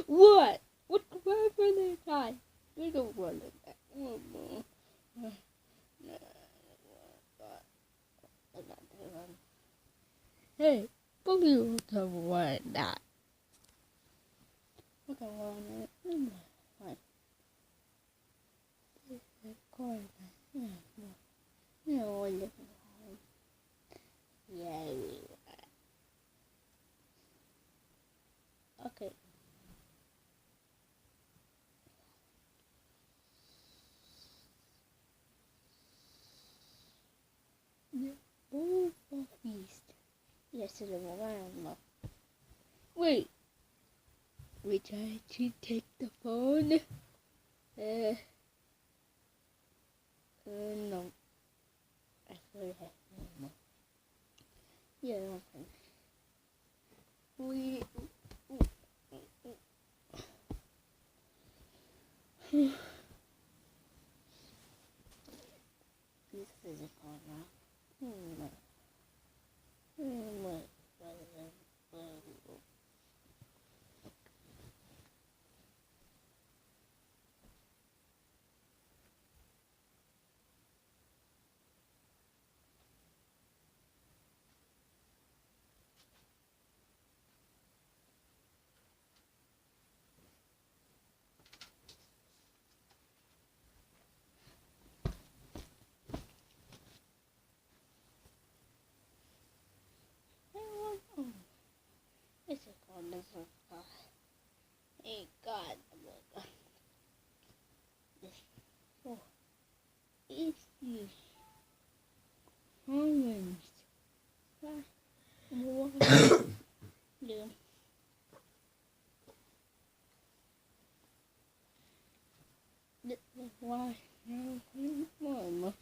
What? What for the time? We don't want it. Hey, không hiểu thầm ngoài đã. Không thầm ngoài nữa. Phải. Coi này. Rồi được. Yeah. Okay. The Bull Feast. Yesterday morning. Wait. We try to take the phone. No. Actually, I have no. Yeah, okay. We. This is a corner. It's a corner for God. Hey, God. Oh, it's the Humans. What? Yeah. Why? Mama.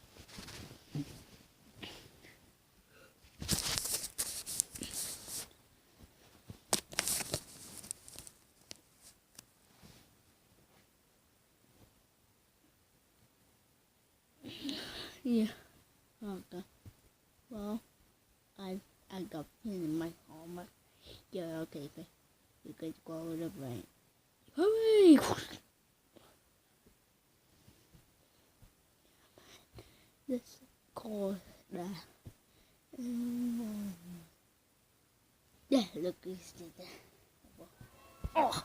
Yeah. Okay. Well, I got pin in my home. Yeah. Okay. You could go to the brain. Hooray! This called the. Yeah. Look, it's the. Oh.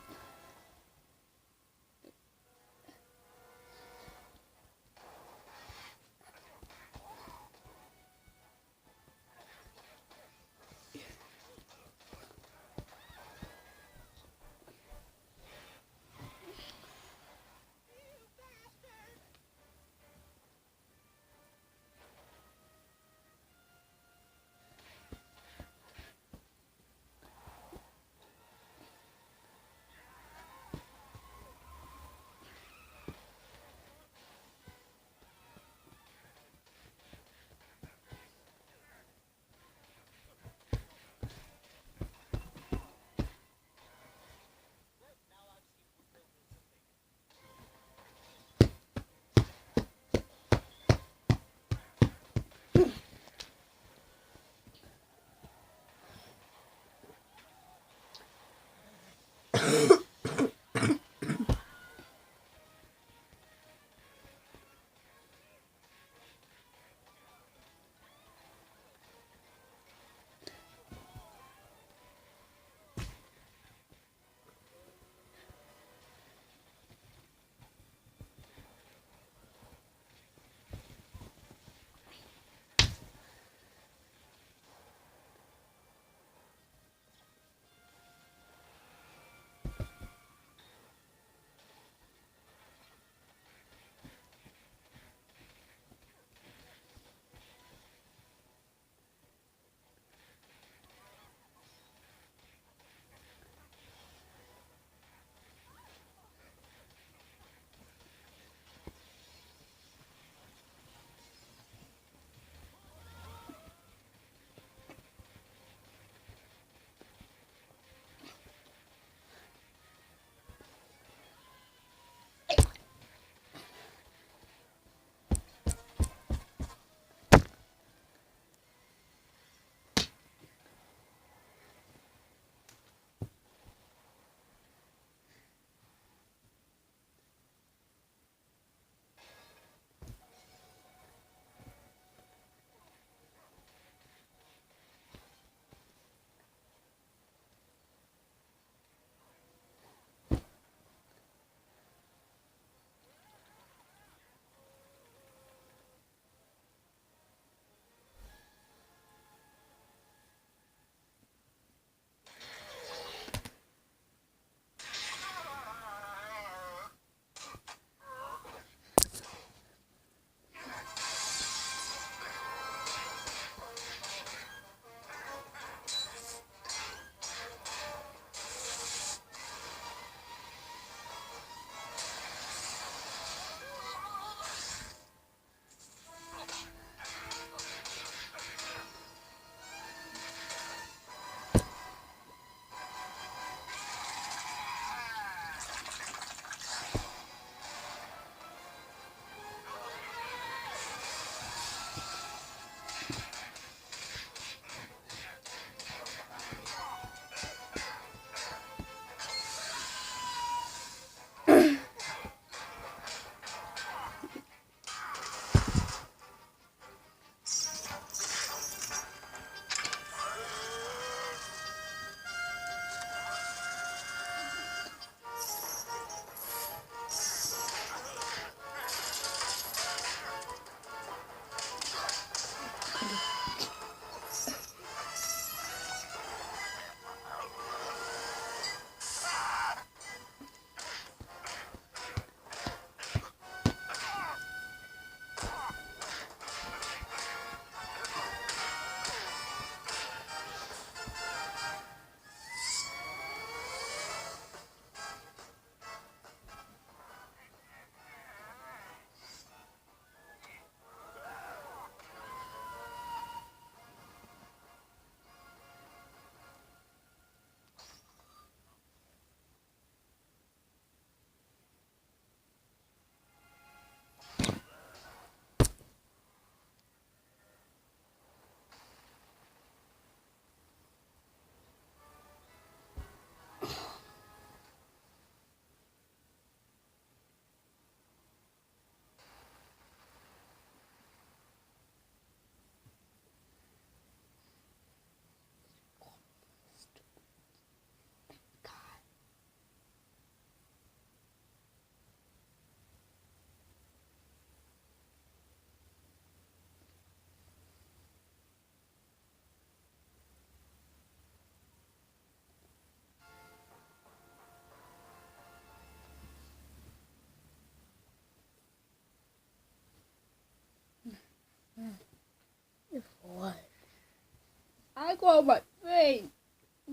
Oh my face!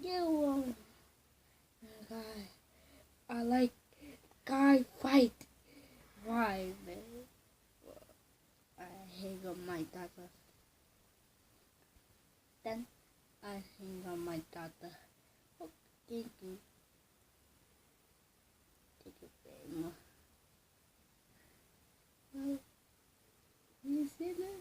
You guy. I like guy fight. Why, man? I hang on my daughter. Then I hang on my daughter. Oh, thank you. Thank you very much. Well, you see that?